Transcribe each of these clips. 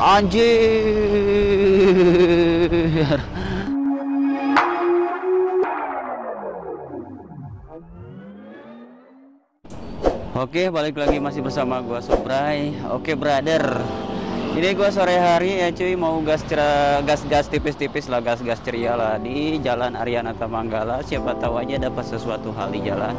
Anjir. Oke, balik lagi masih bersama gua Sobray. Oke, brother. Ini gua sore hari ya cuy, mau gas tipis-tipis lah, gas ceria lah di Jalan Arianata Manggala. Siapa tahu aja dapat sesuatu hal di jalan.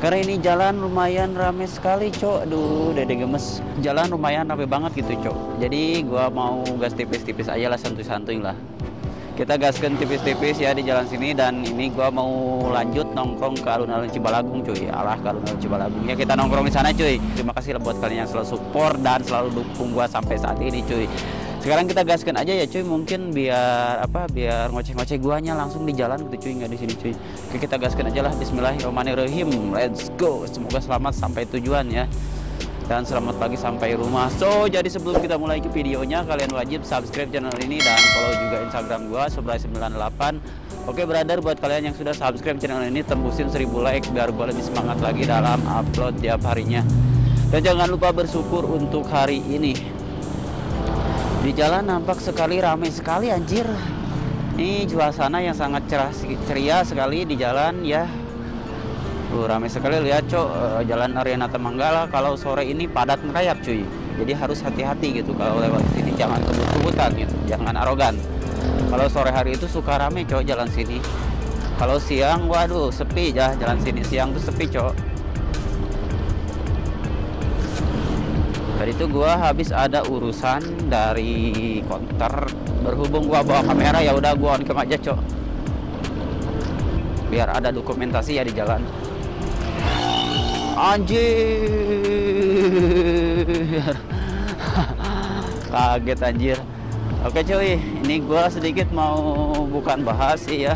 Karena ini jalan lumayan rame sekali, cok. Aduh, dede gemes. Jalan lumayan rame banget gitu, cok. Jadi gua mau gas tipis-tipis aja lah, santuy-santuy lah. Kita gaskan tipis-tipis ya di jalan sini, dan ini gua mau lanjut nongkrong ke alun-alun Cibalagung cuy. Alah, ke alun-alun Cibalagung ya, kita nongkrong di sana cuy. Terima kasih buat kalian yang selalu support dan selalu dukung gua sampai saat ini cuy. Sekarang kita gaskan aja ya cuy, mungkin biar biar ngoceh-ngoceh guanya langsung di jalan gitu cuy, nggak di sini cuy. Oke, kita gaskan aja lah. Bismillahirrahmanirrahim. Let's go. Semoga selamat sampai tujuan ya. Dan selamat pagi sampai rumah. So, jadi sebelum kita mulai ke videonya, kalian wajib subscribe channel ini dan follow juga Instagram gua Sobray98. Oke, brother, buat kalian yang sudah subscribe channel ini, tembusin 1000 like biar gua lebih semangat lagi dalam upload tiap harinya. Dan jangan lupa bersyukur untuk hari ini. Di jalan nampak sekali ramai sekali anjir. Ini suasana yang sangat cerah ceria sekali di jalan ya. Ramai sekali, lihat cok, Jalan Arianata Manggala kalau sore ini padat merayap cuy. Jadi harus hati-hati gitu kalau lewat sini, jangan kebut-kebutan gitu, jangan arogan. Kalau sore hari itu suka rame cok jalan sini. Kalau siang, waduh sepi ya, jalan sini siang tuh sepi cok. Tadi itu gua habis ada urusan dari konter, berhubung gua bawa kamera ya udah gua on cam aja cok. Biar ada dokumentasi ya di jalan. Anjir. Kaget anjir. Oke cuy, ini gua sedikit mau bukan bahas sih ya.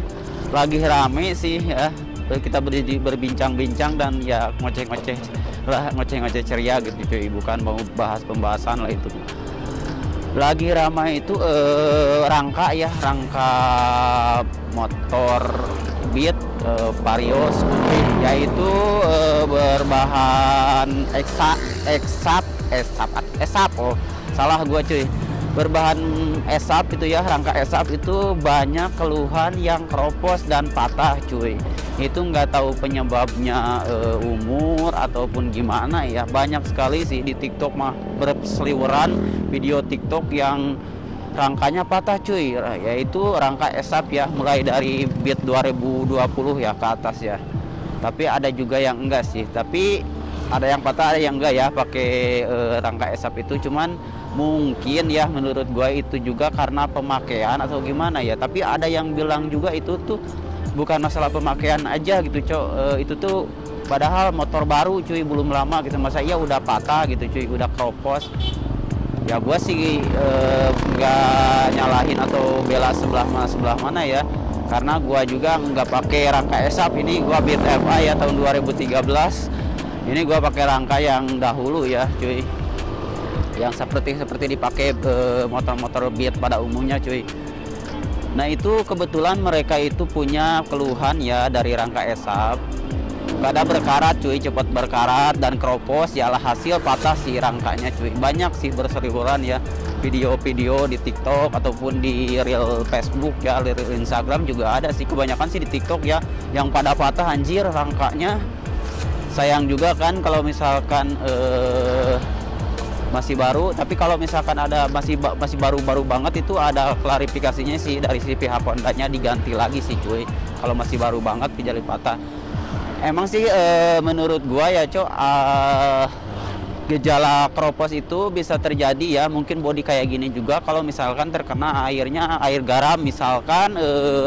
Lagi rame sih ya. Kita berbincang-bincang dan ya ngoceh-ngoceh lah, ngoceh-ngoceh ceria gitu cuy, bukan mau bahas pembahasan lah itu. Lagi ramai itu rangka ya, rangka motor Beat Vario Scooter, yaitu berbahan esap. Oh, salah gua cuy. Berbahan esap itu ya, rangka esap itu banyak keluhan yang keropos dan patah cuy. Itu nggak tahu penyebabnya umur ataupun gimana ya. Banyak sekali sih di TikTok mah berseliweran video TikTok yang rangkanya patah cuy, yaitu rangka esap ya, mulai dari Beat 2020 ya ke atas ya. Tapi ada juga yang enggak sih, tapi ada yang patah ada yang enggak ya pakai rangka esap itu. Cuman mungkin ya menurut gua itu juga karena pemakaian atau gimana ya. Tapi ada yang bilang juga itu tuh bukan masalah pemakaian aja gitu cok. Itu tuh padahal motor baru cuy, belum lama gitu, masa iya udah patah gitu cuy, udah keropos. Ya gua sih nggak nyalahin atau bela sebelah mana ya, karena gua juga nggak pakai rangka esap. Ini gua Beat FA ya tahun 2013. Ini gua pakai rangka yang dahulu ya cuy, yang seperti dipakai motor-motor Beat pada umumnya cuy. Nah itu kebetulan mereka itu punya keluhan ya dari rangka esap, ada berkarat cuy, cepat berkarat dan keropos, ya hasil patah si rangkanya cuy. Banyak sih berseliweran ya video-video di TikTok ataupun di real Facebook ya, real Instagram juga ada sih. Kebanyakan sih di TikTok ya yang pada patah anjir rangkanya. Sayang juga kan kalau misalkan masih baru, tapi kalau misalkan ada masih baru-baru banget itu ada klarifikasinya sih dari si pihak Hondanya, diganti lagi sih cuy. Kalau masih baru banget jadi patah. Emang sih menurut gua ya cok, gejala keropos itu bisa terjadi ya, mungkin body kayak gini juga kalau misalkan terkena airnya, air garam misalkan,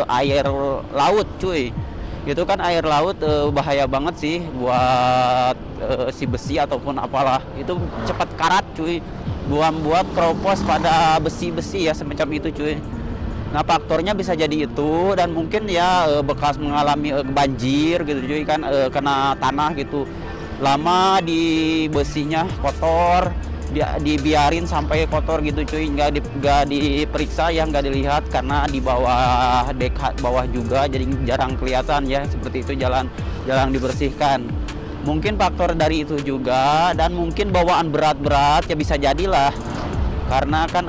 air laut cuy. Itu kan air laut bahaya banget sih buat si besi ataupun apalah, itu cepat karat cuy, buat keropos pada besi-besi ya semacam itu cuy. Nah faktornya bisa jadi itu, dan mungkin ya bekas mengalami banjir gitu cuy kan, kena tanah gitu, lama di besinya kotor, dibiarin sampai kotor gitu cuy, nggak diperiksa ya, nggak dilihat karena di bawah dek bawah juga jadi jarang kelihatan ya, seperti itu jarang dibersihkan. Mungkin faktor dari itu juga, dan mungkin bawaan berat-berat ya bisa jadilah. karena kan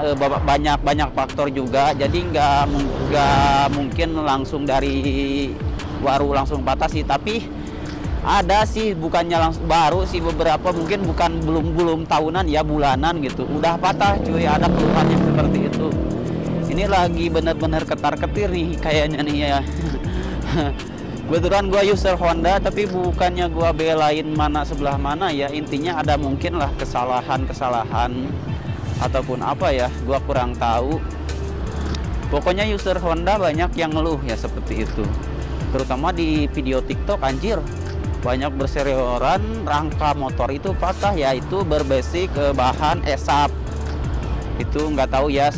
banyak faktor juga, jadi nggak mungkin langsung dari baru langsung patah sih. Tapi ada sih, bukannya langsung baru sih, beberapa mungkin belum tahunan ya, bulanan gitu udah patah cuy, ada keluhan yang seperti itu. Ini lagi bener-bener ketar-ketir nih kayaknya nih ya. Kebetulan gua user Honda, tapi bukannya gua belain mana sebelah mana ya, intinya ada mungkin lah kesalahan ataupun apa ya, gua kurang tahu. Pokoknya user Honda banyak yang ngeluh ya seperti itu, terutama di video TikTok. Anjir, banyak berseliweran rangka motor itu patah ya, itu berbasis ke bahan ESAP. Itu nggak tahu ya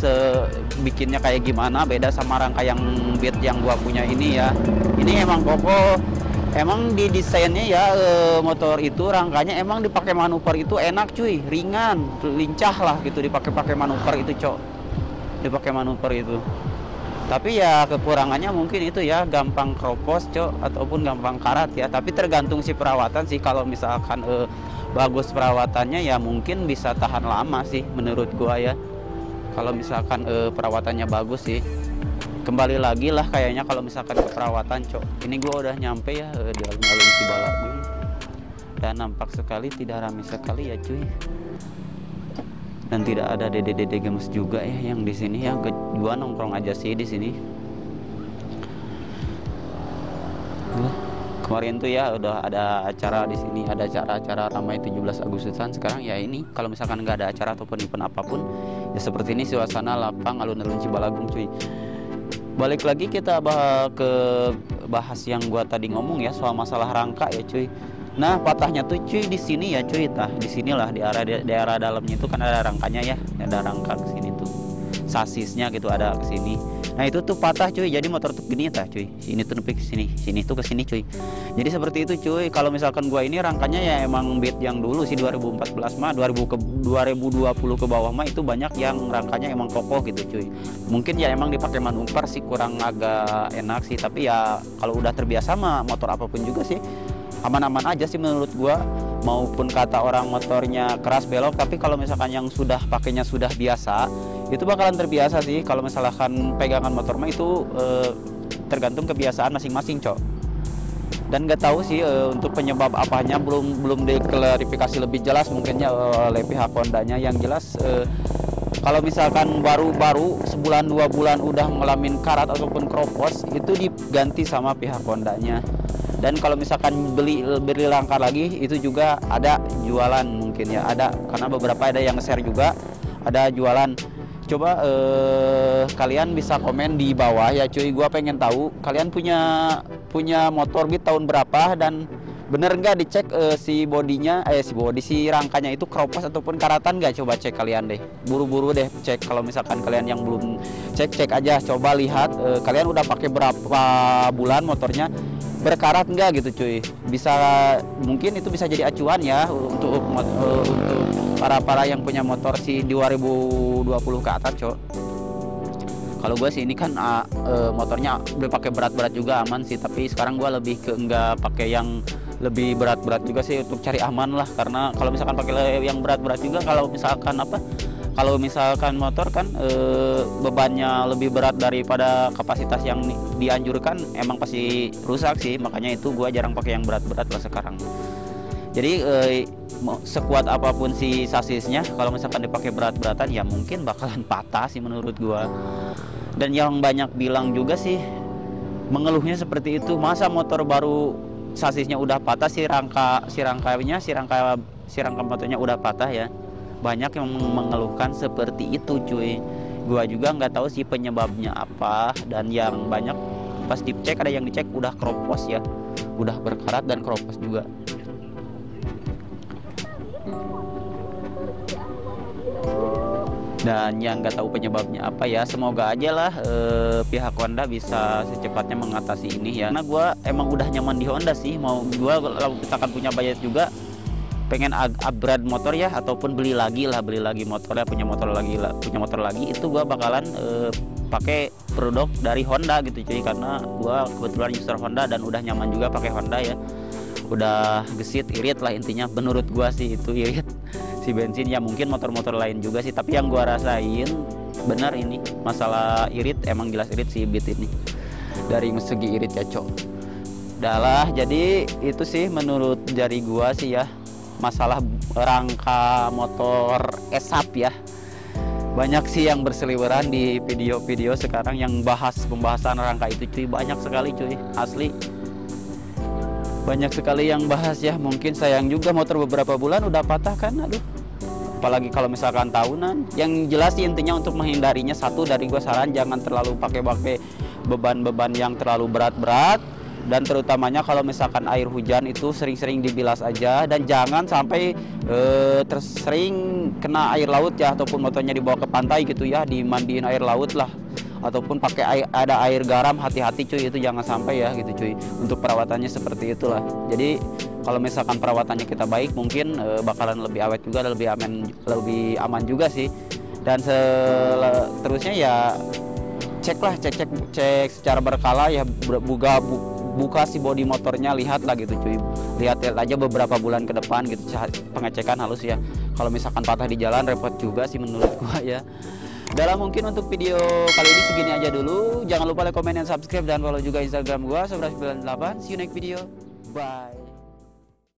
bikinnya kayak gimana, beda sama rangka yang Beat yang gua punya ini ya. Ini emang kokoh, emang di desainnya ya, motor itu rangkanya emang dipakai manuver itu enak cuy, ringan, lincah lah gitu, dipakai manuver itu cok, dipakai manuver itu. Tapi ya kekurangannya mungkin itu ya, gampang kropos cok, ataupun gampang karat ya. Tapi tergantung si perawatan sih, kalau misalkan bagus perawatannya ya mungkin bisa tahan lama sih menurut gua ya. Kalau misalkan perawatannya bagus sih, kembali lagi lah kayaknya kalau misalkan ke perawatan cok. Ini gua udah nyampe ya di alun-alun Cibalagung, dan nampak sekali tidak ramai sekali ya cuy, dan tidak ada dede-dede gemes juga ya yang di sini ya. Gua nongkrong aja sih di sini. Kemarin tuh ya udah ada acara di sini, ada acara ramai 17 Agustusan. Sekarang ya ini kalau misalkan nggak ada acara ataupun event apapun ya seperti ini suasana lapang alun-alun Cibalagung cuy. Balik lagi kita bahas yang gua tadi ngomong ya, soal masalah rangka ya cuy. Nah, patahnya tuh cuy di sini ya cuy, tah di sinilah di daerah dalamnya itu kan ada rangkanya ya, ada rangka ke sini tuh. Sasisnya gitu ada ke sini. Nah, itu tuh patah cuy. Jadi motor tuh gini tah cuy. Sini tuh ke sini tuh ke sini cuy. Jadi seperti itu cuy. Kalau misalkan gua ini rangkanya ya emang Beat yang dulu sih 2014 mah, 2020 ke bawah mah itu banyak yang rangkanya emang kokoh gitu cuy. Mungkin ya emang dipakai manuver sih kurang agak enak sih, tapi ya kalau udah terbiasa mah motor apapun juga sih aman-aman aja sih menurut gua. Maupun kata orang motornya keras belok, tapi kalau misalkan yang sudah pakainya sudah biasa, itu bakalan terbiasa sih. Kalau misalkan pegangan motor mah itu tergantung kebiasaan masing-masing cok. Dan nggak tahu sih untuk penyebab apanya belum diklarifikasi lebih jelas mungkinnya oleh pihak Hondanya. Yang jelas kalau misalkan baru sebulan 2 bulan udah ngalamin karat ataupun kropos, itu diganti sama pihak Hondanya. Dan kalau misalkan beli langka lagi, itu juga ada jualan mungkin ya, ada, karena beberapa ada yang share juga ada jualan. Coba kalian bisa komen di bawah ya cuy, gua pengen tahu kalian punya motor Beat tahun berapa, dan bener nggak dicek si bodinya, si rangkanya itu kropos ataupun karatan nggak. Coba cek kalian deh, buru-buru deh cek. Kalau misalkan kalian yang belum cek aja, coba lihat kalian udah pakai berapa bulan motornya, berkarat enggak gitu cuy. Bisa, mungkin itu bisa jadi acuan ya untuk para yang punya motor sih 2020 ke atas cok. Kalau gue sih ini kan motornya udah pakai berat-berat juga aman sih, tapi sekarang gue lebih ke enggak pakai yang lebih berat-berat juga sih untuk cari aman lah. Karena kalau misalkan pakai yang berat-berat juga, kalau misalkan motor kan bebannya lebih berat daripada kapasitas yang dianjurkan, emang pasti rusak sih. Makanya itu gua jarang pakai yang berat-berat lah sekarang. Jadi sekuat apapun si sasisnya, kalau misalkan dipakai berat-beratan ya mungkin bakalan patah sih menurut gua. Dan yang banyak bilang juga sih mengeluhnya seperti itu, masa motor baru sasisnya udah patah, si rangka motornya udah patah ya. Banyak yang mengeluhkan seperti itu cuy. Gua juga nggak tahu sih penyebabnya apa, dan yang banyak pas dicek, ada yang dicek udah kropos ya, udah berkarat dan kropos juga. Dan yang nggak tahu penyebabnya apa ya, semoga aja lah pihak Honda bisa secepatnya mengatasi ini ya. Karena gue emang udah nyaman di Honda sih, mau gue kalau misalkan punya budget juga pengen upgrade motor ya, ataupun beli lagi motornya, punya motor lagi itu gue bakalan pakai produk dari Honda gitu cuy. Karena gue kebetulan user Honda dan udah nyaman juga pakai Honda ya, udah gesit, irit lah intinya. Menurut gue sih itu irit. si bensin. Ya mungkin motor-motor lain juga sih, tapi yang gua rasain benar ini masalah irit, emang jelas irit si Beat ini dari segi irit ya cok. Dalah, jadi itu sih menurut dari gua sih ya, masalah rangka motor esap ya. Banyak sih yang berseliweran di video-video sekarang yang pembahasan rangka itu cuy, banyak sekali cuy, asli banyak sekali yang bahas ya. Mungkin sayang juga motor beberapa bulan udah patah kan, aduh, apalagi kalau misalkan tahunan. Yang jelas sih intinya untuk menghindarinya, satu dari gua saran jangan terlalu pakai beban-beban yang terlalu berat-berat, dan terutamanya kalau misalkan air hujan itu sering-sering dibilas aja, dan jangan sampai tersering kena air laut ya, ataupun motornya dibawa ke pantai gitu ya, dimandiin air laut lah, ataupun pakai ada air garam, hati-hati cuy, itu jangan sampai ya gitu cuy. Untuk perawatannya seperti itulah. Jadi kalau misalkan perawatannya kita baik, mungkin bakalan lebih awet juga, lebih aman juga sih. Dan seterusnya ya cek secara berkala ya, buka si bodi motornya, lihat lah gitu cuy, lihat aja beberapa bulan ke depan gitu, pengecekan halus ya. Kalau misalkan patah di jalan repot juga sih menurut gua ya. Dalam mungkin untuk video kali ini segini aja dulu. Jangan lupa like, comment, dan subscribe, dan follow juga Instagram gua Sobra98. See you next video, bye.